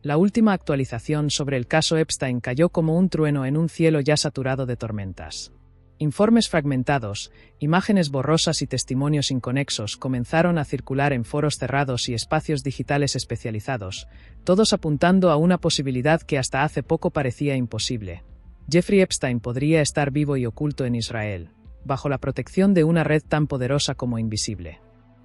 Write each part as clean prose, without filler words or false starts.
La última actualización sobre el caso Epstein cayó como un trueno en un cielo ya saturado de tormentas. Informes fragmentados, imágenes borrosas y testimonios inconexos comenzaron a circular en foros cerrados y espacios digitales especializados, todos apuntando a una posibilidad que hasta hace poco parecía imposible. Jeffrey Epstein podría estar vivo y oculto en Israel, bajo la protección de una red tan poderosa como invisible.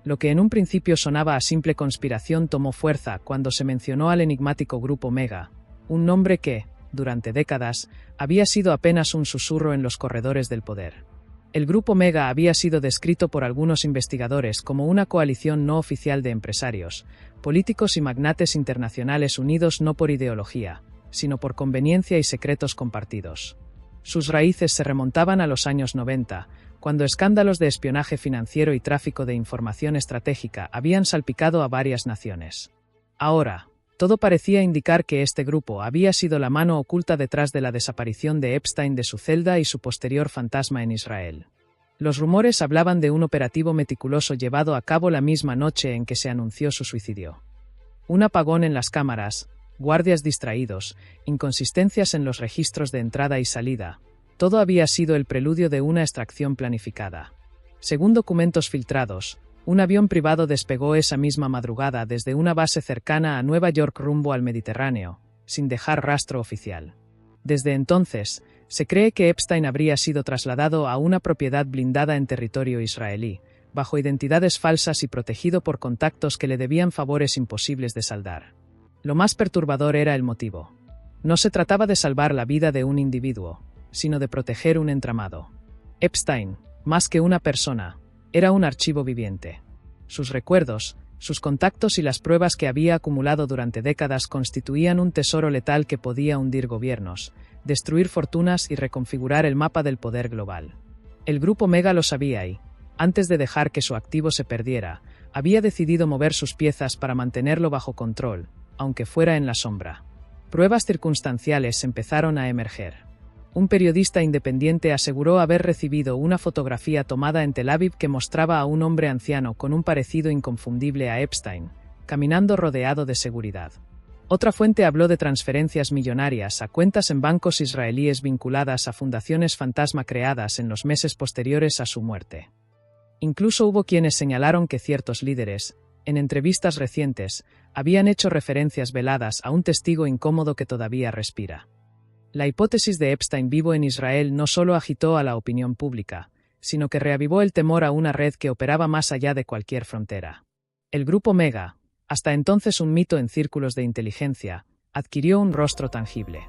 Lo que en un principio sonaba a simple conspiración tomó fuerza cuando se mencionó al enigmático Grupo Mega, un nombre que, durante décadas, había sido apenas un susurro en los corredores del poder. El Grupo Mega había sido descrito por algunos investigadores como una coalición no oficial de empresarios, políticos y magnates internacionales unidos no por ideología, sino por conveniencia y secretos compartidos. Sus raíces se remontaban a los años 90, cuando escándalos de espionaje financiero y tráfico de información estratégica habían salpicado a varias naciones. Ahora, todo parecía indicar que este grupo había sido la mano oculta detrás de la desaparición de Epstein de su celda y su posterior fantasma en Israel. Los rumores hablaban de un operativo meticuloso llevado a cabo la misma noche en que se anunció su suicidio. Un apagón en las cámaras, guardias distraídos, inconsistencias en los registros de entrada y salida, todo había sido el preludio de una extracción planificada. Según documentos filtrados, un avión privado despegó esa misma madrugada desde una base cercana a Nueva York rumbo al Mediterráneo, sin dejar rastro oficial. Desde entonces, se cree que Epstein habría sido trasladado a una propiedad blindada en territorio israelí, bajo identidades falsas y protegido por contactos que le debían favores imposibles de saldar. Lo más perturbador era el motivo. No se trataba de salvar la vida de un individuo, sino de proteger un entramado. Epstein, más que una persona, era un archivo viviente. Sus recuerdos, sus contactos y las pruebas que había acumulado durante décadas constituían un tesoro letal que podía hundir gobiernos, destruir fortunas y reconfigurar el mapa del poder global. El Grupo Mega lo sabía y, antes de dejar que su activo se perdiera, había decidido mover sus piezas para mantenerlo bajo control, aunque fuera en la sombra. Pruebas circunstanciales empezaron a emerger. Un periodista independiente aseguró haber recibido una fotografía tomada en Tel Aviv que mostraba a un hombre anciano con un parecido inconfundible a Epstein, caminando rodeado de seguridad. Otra fuente habló de transferencias millonarias a cuentas en bancos israelíes vinculadas a fundaciones fantasma creadas en los meses posteriores a su muerte. Incluso hubo quienes señalaron que ciertos líderes, en entrevistas recientes, habían hecho referencias veladas a un testigo incómodo que todavía respira. La hipótesis de Epstein vivo en Israel no solo agitó a la opinión pública, sino que reavivó el temor a una red que operaba más allá de cualquier frontera. El Grupo Mega, hasta entonces un mito en círculos de inteligencia, adquirió un rostro tangible.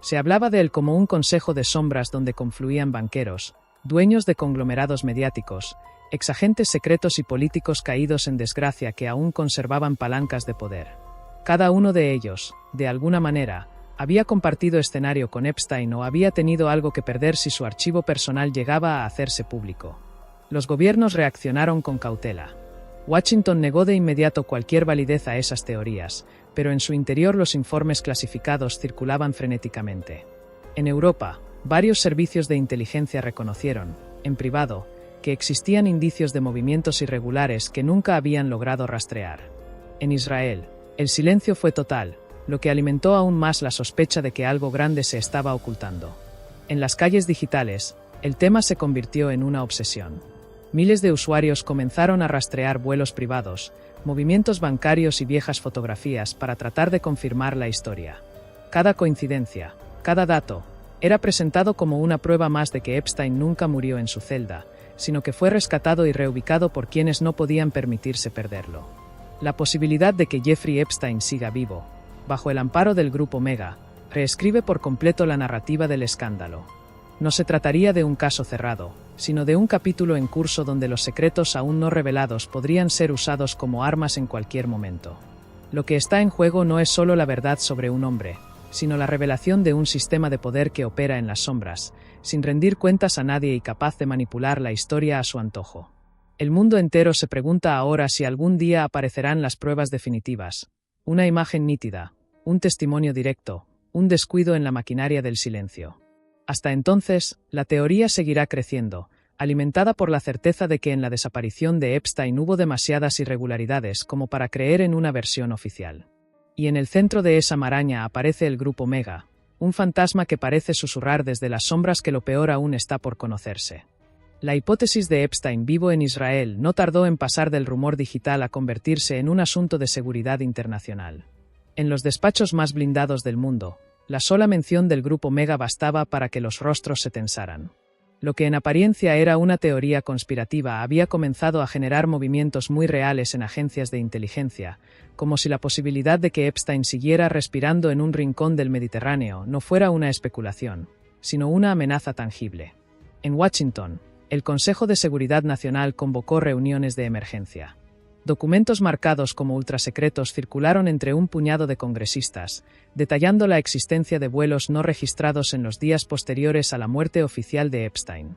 Se hablaba de él como un consejo de sombras donde confluían banqueros, dueños de conglomerados mediáticos, exagentes secretos y políticos caídos en desgracia que aún conservaban palancas de poder. Cada uno de ellos, de alguna manera, había compartido escenario con Epstein o había tenido algo que perder si su archivo personal llegaba a hacerse público. Los gobiernos reaccionaron con cautela. Washington negó de inmediato cualquier validez a esas teorías, pero en su interior los informes clasificados circulaban frenéticamente. En Europa, varios servicios de inteligencia reconocieron, en privado, que existían indicios de movimientos irregulares que nunca habían logrado rastrear. En Israel, el silencio fue total, lo que alimentó aún más la sospecha de que algo grande se estaba ocultando. En las calles digitales, el tema se convirtió en una obsesión. Miles de usuarios comenzaron a rastrear vuelos privados, movimientos bancarios y viejas fotografías para tratar de confirmar la historia. Cada coincidencia, cada dato, era presentado como una prueba más de que Epstein nunca murió en su celda, sino que fue rescatado y reubicado por quienes no podían permitirse perderlo. La posibilidad de que Jeffrey Epstein siga vivo, bajo el amparo del Grupo Mega, reescribe por completo la narrativa del escándalo. No se trataría de un caso cerrado, sino de un capítulo en curso donde los secretos aún no revelados podrían ser usados como armas en cualquier momento. Lo que está en juego no es solo la verdad sobre un hombre, sino la revelación de un sistema de poder que opera en las sombras, sin rendir cuentas a nadie y capaz de manipular la historia a su antojo. El mundo entero se pregunta ahora si algún día aparecerán las pruebas definitivas, una imagen nítida, un testimonio directo, un descuido en la maquinaria del silencio. Hasta entonces, la teoría seguirá creciendo, alimentada por la certeza de que en la desaparición de Epstein hubo demasiadas irregularidades como para creer en una versión oficial. Y en el centro de esa maraña aparece el Grupo Mega, un fantasma que parece susurrar desde las sombras que lo peor aún está por conocerse. La hipótesis de Epstein vivo en Israel no tardó en pasar del rumor digital a convertirse en un asunto de seguridad internacional. En los despachos más blindados del mundo, la sola mención del Grupo Mega bastaba para que los rostros se tensaran. Lo que en apariencia era una teoría conspirativa había comenzado a generar movimientos muy reales en agencias de inteligencia, como si la posibilidad de que Epstein siguiera respirando en un rincón del Mediterráneo no fuera una especulación, sino una amenaza tangible. En Washington, el Consejo de Seguridad Nacional convocó reuniones de emergencia. Documentos marcados como ultrasecretos circularon entre un puñado de congresistas, detallando la existencia de vuelos no registrados en los días posteriores a la muerte oficial de Epstein.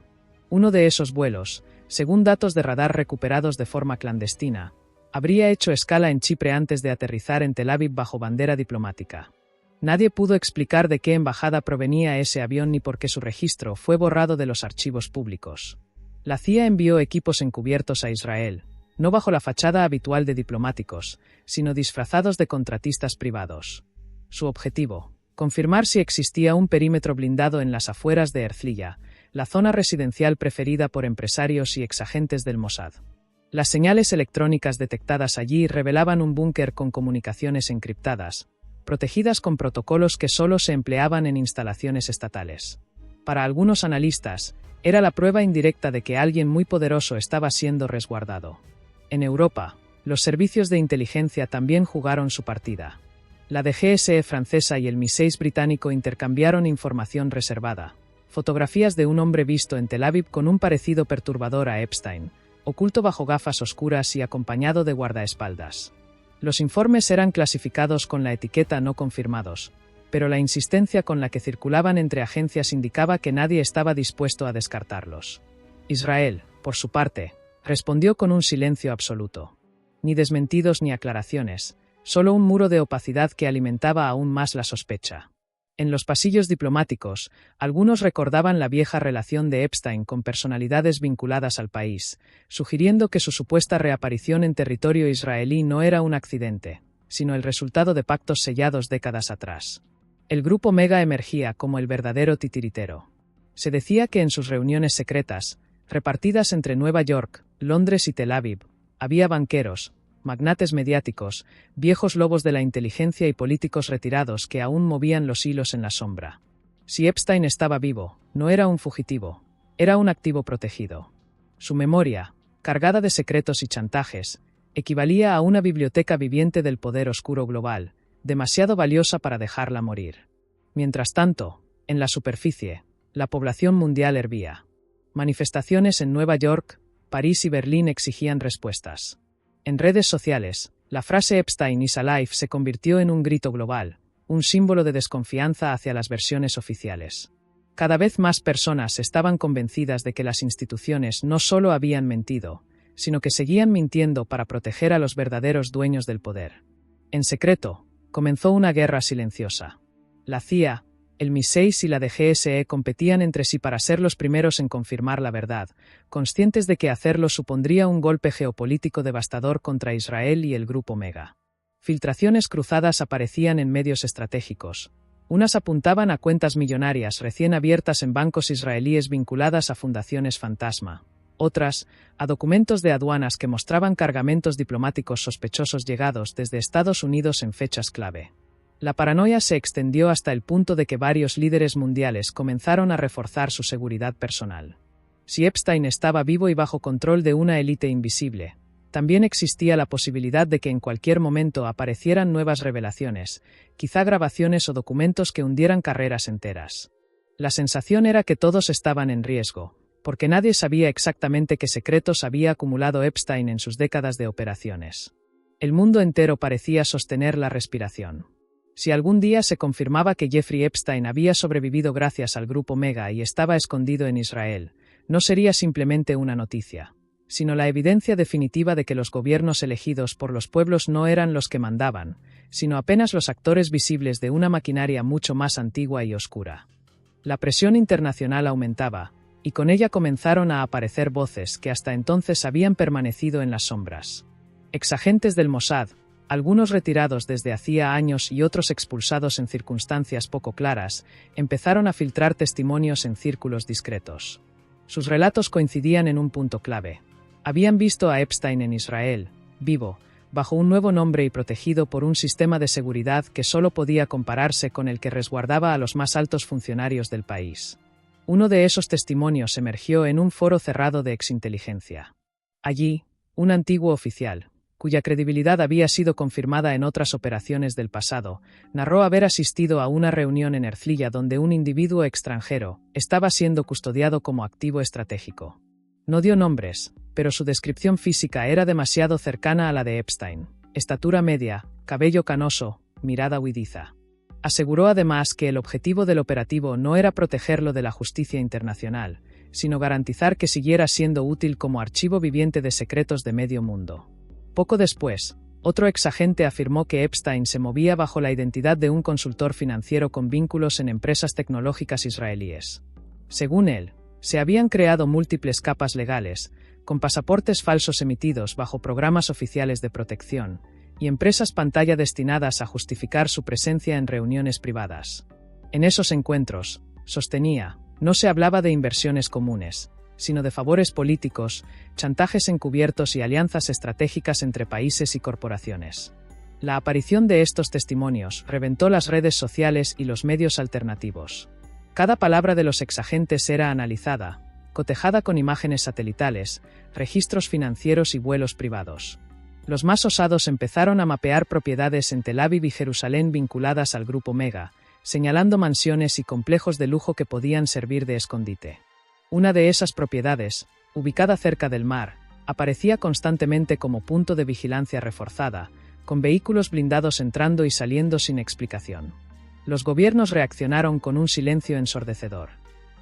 Uno de esos vuelos, según datos de radar recuperados de forma clandestina, habría hecho escala en Chipre antes de aterrizar en Tel Aviv bajo bandera diplomática. Nadie pudo explicar de qué embajada provenía ese avión ni por qué su registro fue borrado de los archivos públicos. La CIA envió equipos encubiertos a Israel, no bajo la fachada habitual de diplomáticos, sino disfrazados de contratistas privados. Su objetivo: confirmar si existía un perímetro blindado en las afueras de Herzliya, la zona residencial preferida por empresarios y exagentes del Mossad. Las señales electrónicas detectadas allí revelaban un búnker con comunicaciones encriptadas, protegidas con protocolos que solo se empleaban en instalaciones estatales. Para algunos analistas, era la prueba indirecta de que alguien muy poderoso estaba siendo resguardado. En Europa, los servicios de inteligencia también jugaron su partida. La DGSE francesa y el MI6 británico intercambiaron información reservada, fotografías de un hombre visto en Tel Aviv con un parecido perturbador a Epstein, oculto bajo gafas oscuras y acompañado de guardaespaldas. Los informes eran clasificados con la etiqueta no confirmados, pero la insistencia con la que circulaban entre agencias indicaba que nadie estaba dispuesto a descartarlos. Israel, por su parte, respondió con un silencio absoluto. Ni desmentidos ni aclaraciones, solo un muro de opacidad que alimentaba aún más la sospecha. En los pasillos diplomáticos, algunos recordaban la vieja relación de Epstein con personalidades vinculadas al país, sugiriendo que su supuesta reaparición en territorio israelí no era un accidente, sino el resultado de pactos sellados décadas atrás. El Grupo Mega emergía como el verdadero titiritero. Se decía que en sus reuniones secretas, repartidas entre Nueva York, Londres y Tel Aviv, había banqueros, magnates mediáticos, viejos lobos de la inteligencia y políticos retirados que aún movían los hilos en la sombra. Si Epstein estaba vivo, no era un fugitivo, era un activo protegido. Su memoria, cargada de secretos y chantajes, equivalía a una biblioteca viviente del poder oscuro global, demasiado valiosa para dejarla morir. Mientras tanto, en la superficie, la población mundial hervía. Manifestaciones en Nueva York, París y Berlín exigían respuestas. En redes sociales, la frase Epstein is alive se convirtió en un grito global, un símbolo de desconfianza hacia las versiones oficiales. Cada vez más personas estaban convencidas de que las instituciones no solo habían mentido, sino que seguían mintiendo para proteger a los verdaderos dueños del poder. En secreto, comenzó una guerra silenciosa. La CIA, el MI6 y la DGSE competían entre sí para ser los primeros en confirmar la verdad, conscientes de que hacerlo supondría un golpe geopolítico devastador contra Israel y el Grupo Mega. Filtraciones cruzadas aparecían en medios estratégicos. Unas apuntaban a cuentas millonarias recién abiertas en bancos israelíes vinculadas a fundaciones fantasma. Otras, a documentos de aduanas que mostraban cargamentos diplomáticos sospechosos llegados desde Estados Unidos en fechas clave. La paranoia se extendió hasta el punto de que varios líderes mundiales comenzaron a reforzar su seguridad personal. Si Epstein estaba vivo y bajo control de una élite invisible, también existía la posibilidad de que en cualquier momento aparecieran nuevas revelaciones, quizá grabaciones o documentos que hundieran carreras enteras. La sensación era que todos estaban en riesgo, porque nadie sabía exactamente qué secretos había acumulado Epstein en sus décadas de operaciones. El mundo entero parecía sostener la respiración. Si algún día se confirmaba que Jeffrey Epstein había sobrevivido gracias al Grupo Mega y estaba escondido en Israel, no sería simplemente una noticia, sino la evidencia definitiva de que los gobiernos elegidos por los pueblos no eran los que mandaban, sino apenas los actores visibles de una maquinaria mucho más antigua y oscura. La presión internacional aumentaba, y con ella comenzaron a aparecer voces que hasta entonces habían permanecido en las sombras. Exagentes del Mossad, Algunos retirados desde hacía años y otros expulsados en circunstancias poco claras, empezaron a filtrar testimonios en círculos discretos. Sus relatos coincidían en un punto clave. Habían visto a Epstein en Israel, vivo, bajo un nuevo nombre y protegido por un sistema de seguridad que solo podía compararse con el que resguardaba a los más altos funcionarios del país. Uno de esos testimonios emergió en un foro cerrado de exinteligencia. Allí, un antiguo oficial, cuya credibilidad había sido confirmada en otras operaciones del pasado, narró haber asistido a una reunión en Herzliya donde un individuo extranjero estaba siendo custodiado como activo estratégico. No dio nombres, pero su descripción física era demasiado cercana a la de Epstein: estatura media, cabello canoso, mirada huidiza. Aseguró además que el objetivo del operativo no era protegerlo de la justicia internacional, sino garantizar que siguiera siendo útil como archivo viviente de secretos de medio mundo. Poco después, otro exagente afirmó que Epstein se movía bajo la identidad de un consultor financiero con vínculos en empresas tecnológicas israelíes. Según él, se habían creado múltiples capas legales, con pasaportes falsos emitidos bajo programas oficiales de protección, y empresas pantalla destinadas a justificar su presencia en reuniones privadas. En esos encuentros, sostenía, no se hablaba de inversiones comunes, sino de favores políticos, chantajes encubiertos y alianzas estratégicas entre países y corporaciones. La aparición de estos testimonios reventó las redes sociales y los medios alternativos. Cada palabra de los exagentes era analizada, cotejada con imágenes satelitales, registros financieros y vuelos privados. Los más osados empezaron a mapear propiedades en Tel Aviv y Jerusalén vinculadas al grupo Mega, señalando mansiones y complejos de lujo que podían servir de escondite. Una de esas propiedades, ubicada cerca del mar, aparecía constantemente como punto de vigilancia reforzada, con vehículos blindados entrando y saliendo sin explicación. Los gobiernos reaccionaron con un silencio ensordecedor.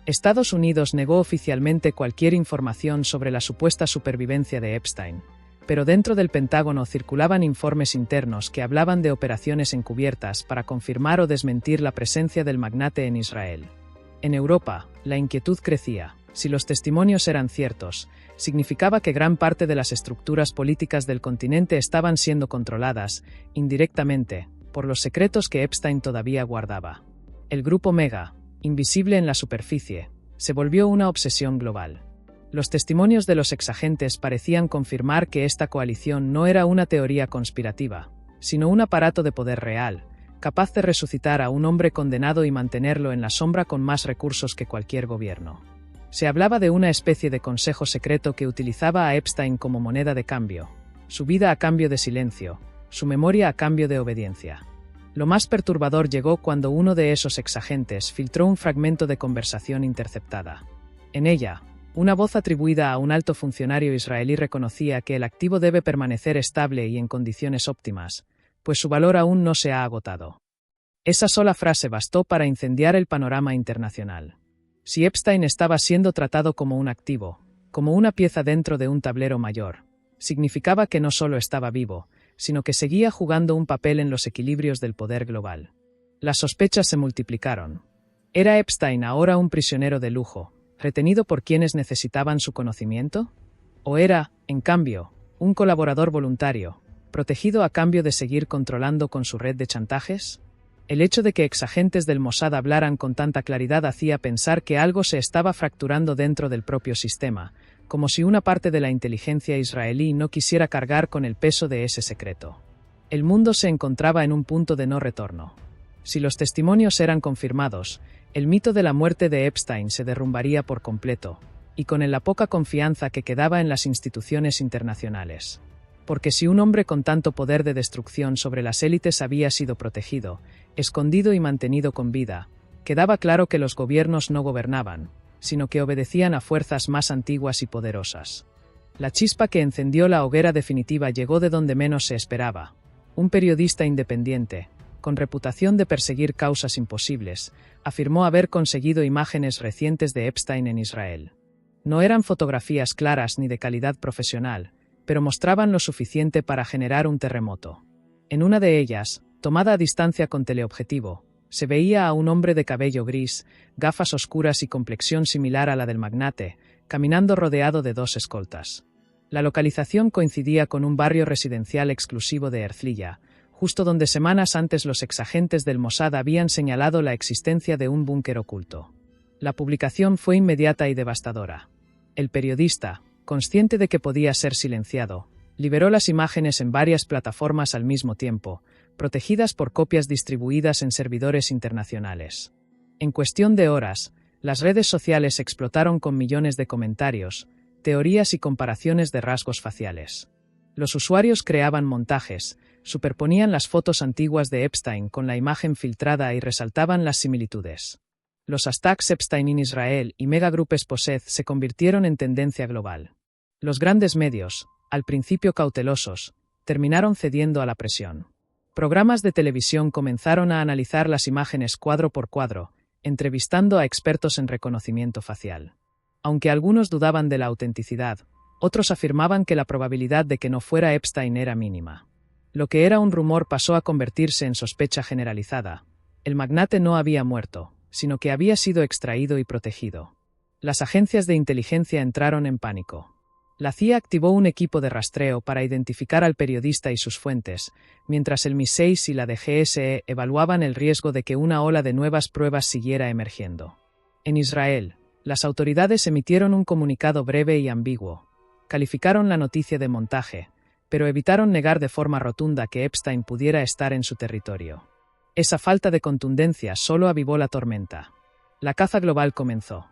Estados Unidos negó oficialmente cualquier información sobre la supuesta supervivencia de Epstein, pero dentro del Pentágono circulaban informes internos que hablaban de operaciones encubiertas para confirmar o desmentir la presencia del magnate en Israel. En Europa, la inquietud crecía. Si los testimonios eran ciertos, significaba que gran parte de las estructuras políticas del continente estaban siendo controladas, indirectamente, por los secretos que Epstein todavía guardaba. El grupo Mega, invisible en la superficie, se volvió una obsesión global. Los testimonios de los exagentes parecían confirmar que esta coalición no era una teoría conspirativa, sino un aparato de poder real, capaz de resucitar a un hombre condenado y mantenerlo en la sombra con más recursos que cualquier gobierno. Se hablaba de una especie de consejo secreto que utilizaba a Epstein como moneda de cambio, su vida a cambio de silencio, su memoria a cambio de obediencia. Lo más perturbador llegó cuando uno de esos exagentes filtró un fragmento de conversación interceptada. En ella, una voz atribuida a un alto funcionario israelí reconocía que el activo debe permanecer estable y en condiciones óptimas, pues su valor aún no se ha agotado. Esa sola frase bastó para incendiar el panorama internacional. Si Epstein estaba siendo tratado como un activo, como una pieza dentro de un tablero mayor, significaba que no solo estaba vivo, sino que seguía jugando un papel en los equilibrios del poder global. Las sospechas se multiplicaron. ¿Era Epstein ahora un prisionero de lujo, retenido por quienes necesitaban su conocimiento? ¿O era, en cambio, un colaborador voluntario, protegido a cambio de seguir controlando con su red de chantajes? El hecho de que exagentes del Mossad hablaran con tanta claridad hacía pensar que algo se estaba fracturando dentro del propio sistema, como si una parte de la inteligencia israelí no quisiera cargar con el peso de ese secreto. El mundo se encontraba en un punto de no retorno. Si los testimonios eran confirmados, el mito de la muerte de Epstein se derrumbaría por completo, y con la poca confianza que quedaba en las instituciones internacionales. Porque si un hombre con tanto poder de destrucción sobre las élites había sido protegido, escondido y mantenido con vida, quedaba claro que los gobiernos no gobernaban, sino que obedecían a fuerzas más antiguas y poderosas. La chispa que encendió la hoguera definitiva llegó de donde menos se esperaba. Un periodista independiente, con reputación de perseguir causas imposibles, afirmó haber conseguido imágenes recientes de Epstein en Israel. No eran fotografías claras ni de calidad profesional, pero mostraban lo suficiente para generar un terremoto. En una de ellas, tomada a distancia con teleobjetivo, se veía a un hombre de cabello gris, gafas oscuras y complexión similar a la del magnate, caminando rodeado de dos escoltas. La localización coincidía con un barrio residencial exclusivo de Herzliya, justo donde semanas antes los exagentes del Mossad habían señalado la existencia de un búnker oculto. La publicación fue inmediata y devastadora. El periodista, consciente de que podía ser silenciado, liberó las imágenes en varias plataformas al mismo tiempo, protegidas por copias distribuidas en servidores internacionales. En cuestión de horas, las redes sociales explotaron con millones de comentarios, teorías y comparaciones de rasgos faciales. Los usuarios creaban montajes, superponían las fotos antiguas de Epstein con la imagen filtrada y resaltaban las similitudes. Los hashtags Epstein in Israel y Megagroup Exposed se convirtieron en tendencia global. Los grandes medios, al principio cautelosos, terminaron cediendo a la presión. Programas de televisión comenzaron a analizar las imágenes cuadro por cuadro, entrevistando a expertos en reconocimiento facial. Aunque algunos dudaban de la autenticidad, otros afirmaban que la probabilidad de que no fuera Epstein era mínima. Lo que era un rumor pasó a convertirse en sospecha generalizada. El magnate no había muerto, sino que había sido extraído y protegido. Las agencias de inteligencia entraron en pánico. La CIA activó un equipo de rastreo para identificar al periodista y sus fuentes, mientras el MI6 y la DGSE evaluaban el riesgo de que una ola de nuevas pruebas siguiera emergiendo. En Israel, las autoridades emitieron un comunicado breve y ambiguo. Calificaron la noticia de montaje, pero evitaron negar de forma rotunda que Epstein pudiera estar en su territorio. Esa falta de contundencia solo avivó la tormenta. La caza global comenzó.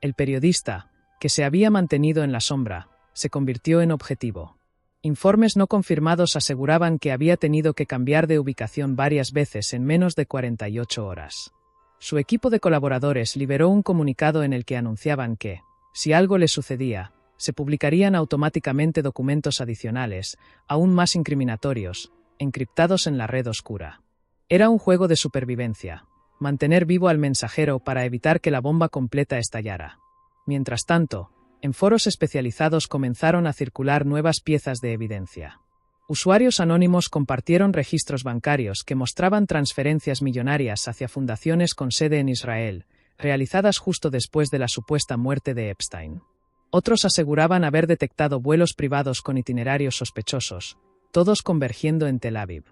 El periodista, que se había mantenido en la sombra, se convirtió en objetivo. Informes no confirmados aseguraban que había tenido que cambiar de ubicación varias veces en menos de 48 horas. Su equipo de colaboradores liberó un comunicado en el que anunciaban que, si algo le sucedía, se publicarían automáticamente documentos adicionales, aún más incriminatorios, encriptados en la red oscura. Era un juego de supervivencia, mantener vivo al mensajero para evitar que la bomba completa estallara. Mientras tanto, en foros especializados comenzaron a circular nuevas piezas de evidencia. Usuarios anónimos compartieron registros bancarios que mostraban transferencias millonarias hacia fundaciones con sede en Israel, realizadas justo después de la supuesta muerte de Epstein. Otros aseguraban haber detectado vuelos privados con itinerarios sospechosos, todos convergiendo en Tel Aviv.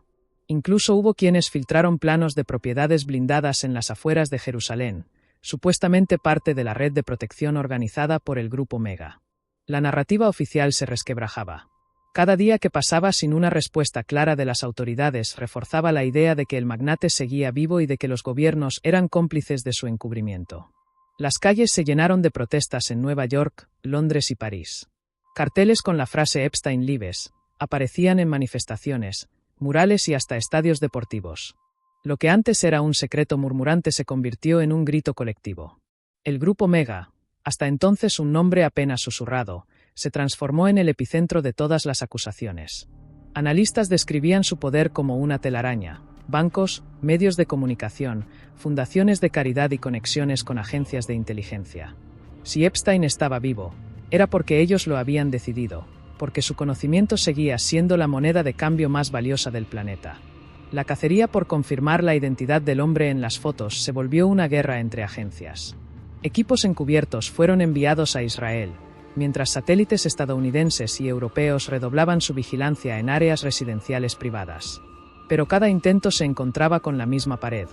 Incluso hubo quienes filtraron planos de propiedades blindadas en las afueras de Jerusalén, supuestamente parte de la red de protección organizada por el Grupo Mega. La narrativa oficial se resquebrajaba. Cada día que pasaba sin una respuesta clara de las autoridades reforzaba la idea de que el magnate seguía vivo y de que los gobiernos eran cómplices de su encubrimiento. Las calles se llenaron de protestas en Nueva York, Londres y París. Carteles con la frase Epstein Lives aparecían en manifestaciones, murales y hasta estadios deportivos. Lo que antes era un secreto murmurante se convirtió en un grito colectivo. El Grupo Mega, hasta entonces un nombre apenas susurrado, se transformó en el epicentro de todas las acusaciones. Analistas describían su poder como una telaraña: bancos, medios de comunicación, fundaciones de caridad y conexiones con agencias de inteligencia. Si Epstein estaba vivo, era porque ellos lo habían decidido, porque su conocimiento seguía siendo la moneda de cambio más valiosa del planeta. La cacería por confirmar la identidad del hombre en las fotos se volvió una guerra entre agencias. Equipos encubiertos fueron enviados a Israel, mientras satélites estadounidenses y europeos redoblaban su vigilancia en áreas residenciales privadas. Pero cada intento se encontraba con la misma pared: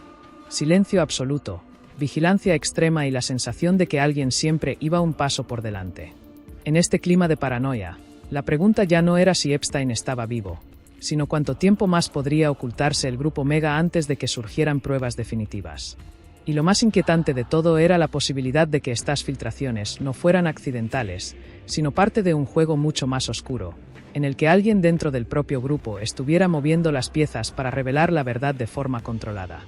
silencio absoluto, vigilancia extrema y la sensación de que alguien siempre iba un paso por delante. En este clima de paranoia, la pregunta ya no era si Epstein estaba vivo, sino cuánto tiempo más podría ocultarse el Grupo Mega antes de que surgieran pruebas definitivas. Y lo más inquietante de todo era la posibilidad de que estas filtraciones no fueran accidentales, sino parte de un juego mucho más oscuro, en el que alguien dentro del propio grupo estuviera moviendo las piezas para revelar la verdad de forma controlada.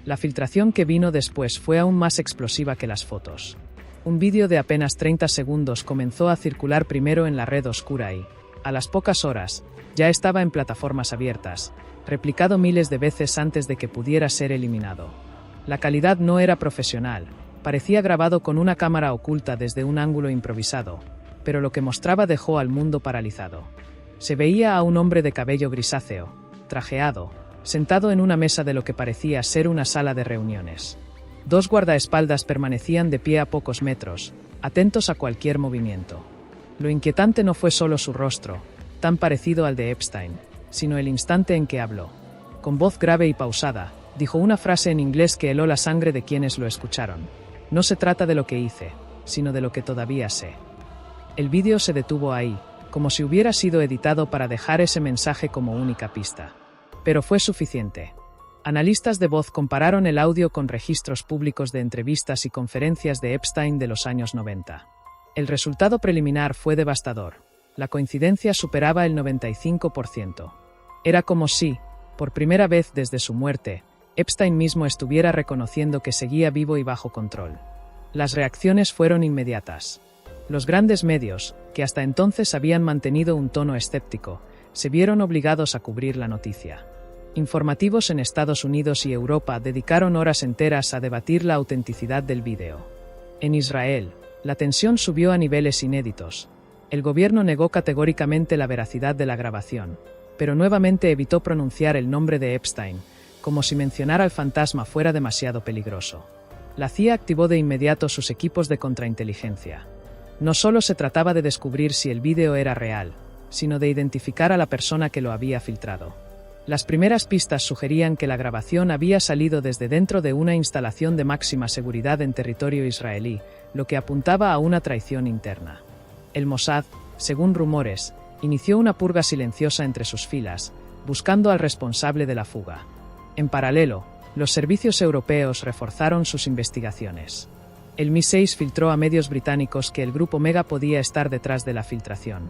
La filtración que vino después fue aún más explosiva que las fotos. Un vídeo de apenas 30 segundos comenzó a circular primero en la red oscura y, a las pocas horas, ya estaba en plataformas abiertas, replicado miles de veces antes de que pudiera ser eliminado. La calidad no era profesional, parecía grabado con una cámara oculta desde un ángulo improvisado, pero lo que mostraba dejó al mundo paralizado. Se veía a un hombre de cabello grisáceo, trajeado, sentado en una mesa de lo que parecía ser una sala de reuniones. Dos guardaespaldas permanecían de pie a pocos metros, atentos a cualquier movimiento. Lo inquietante no fue solo su rostro, tan parecido al de Epstein, sino el instante en que habló. Con voz grave y pausada, dijo una frase en inglés que heló la sangre de quienes lo escucharon. No se trata de lo que hice, sino de lo que todavía sé. El vídeo se detuvo ahí, como si hubiera sido editado para dejar ese mensaje como única pista. Pero fue suficiente. Analistas de voz compararon el audio con registros públicos de entrevistas y conferencias de Epstein de los años 90. El resultado preliminar fue devastador. La coincidencia superaba el 95%. Era como si, por primera vez desde su muerte, Epstein mismo estuviera reconociendo que seguía vivo y bajo control. Las reacciones fueron inmediatas. Los grandes medios, que hasta entonces habían mantenido un tono escéptico, se vieron obligados a cubrir la noticia. Informativos en Estados Unidos y Europa dedicaron horas enteras a debatir la autenticidad del vídeo. En Israel, la tensión subió a niveles inéditos. El gobierno negó categóricamente la veracidad de la grabación, pero nuevamente evitó pronunciar el nombre de Epstein, como si mencionar al fantasma fuera demasiado peligroso. La CIA activó de inmediato sus equipos de contrainteligencia. No solo se trataba de descubrir si el vídeo era real, sino de identificar a la persona que lo había filtrado. Las primeras pistas sugerían que la grabación había salido desde dentro de una instalación de máxima seguridad en territorio israelí, lo que apuntaba a una traición interna. El Mossad, según rumores, inició una purga silenciosa entre sus filas, buscando al responsable de la fuga. En paralelo, los servicios europeos reforzaron sus investigaciones. El MI6 filtró a medios británicos que el grupo Mega podía estar detrás de la filtración.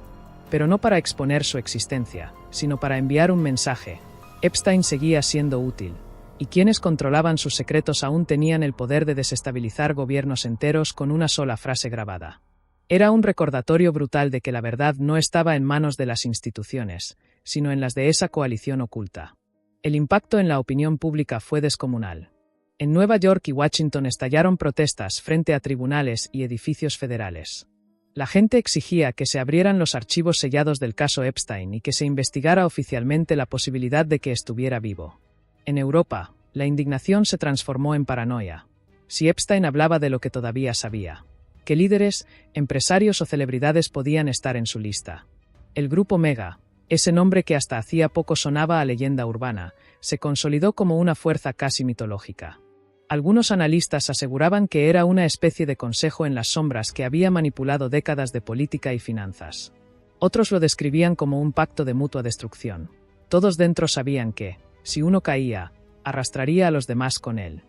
Pero no para exponer su existencia, sino para enviar un mensaje. Epstein seguía siendo útil, y quienes controlaban sus secretos aún tenían el poder de desestabilizar gobiernos enteros con una sola frase grabada. Era un recordatorio brutal de que la verdad no estaba en manos de las instituciones, sino en las de esa coalición oculta. El impacto en la opinión pública fue descomunal. En Nueva York y Washington estallaron protestas frente a tribunales y edificios federales. La gente exigía que se abrieran los archivos sellados del caso Epstein y que se investigara oficialmente la posibilidad de que estuviera vivo. En Europa, la indignación se transformó en paranoia. Si Epstein hablaba de lo que todavía sabía, ¿qué líderes, empresarios o celebridades podían estar en su lista? El grupo Mega, ese nombre que hasta hacía poco sonaba a leyenda urbana, se consolidó como una fuerza casi mitológica. Algunos analistas aseguraban que era una especie de consejo en las sombras que había manipulado décadas de política y finanzas. Otros lo describían como un pacto de mutua destrucción. Todos dentro sabían que, si uno caía, arrastraría a los demás con él.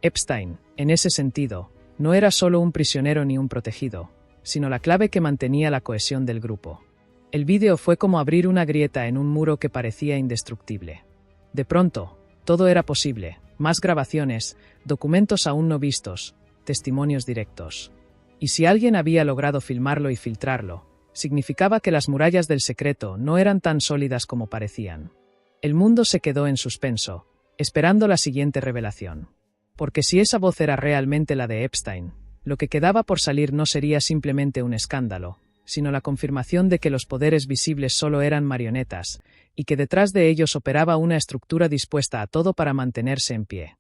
Epstein, en ese sentido, no era solo un prisionero ni un protegido, sino la clave que mantenía la cohesión del grupo. El vídeo fue como abrir una grieta en un muro que parecía indestructible. De pronto, todo era posible. Más grabaciones, documentos aún no vistos, testimonios directos. Y si alguien había logrado filmarlo y filtrarlo, significaba que las murallas del secreto no eran tan sólidas como parecían. El mundo se quedó en suspenso, esperando la siguiente revelación. Porque si esa voz era realmente la de Epstein, lo que quedaba por salir no sería simplemente un escándalo, sino la confirmación de que los poderes visibles solo eran marionetas, y que detrás de ellos operaba una estructura dispuesta a todo para mantenerse en pie.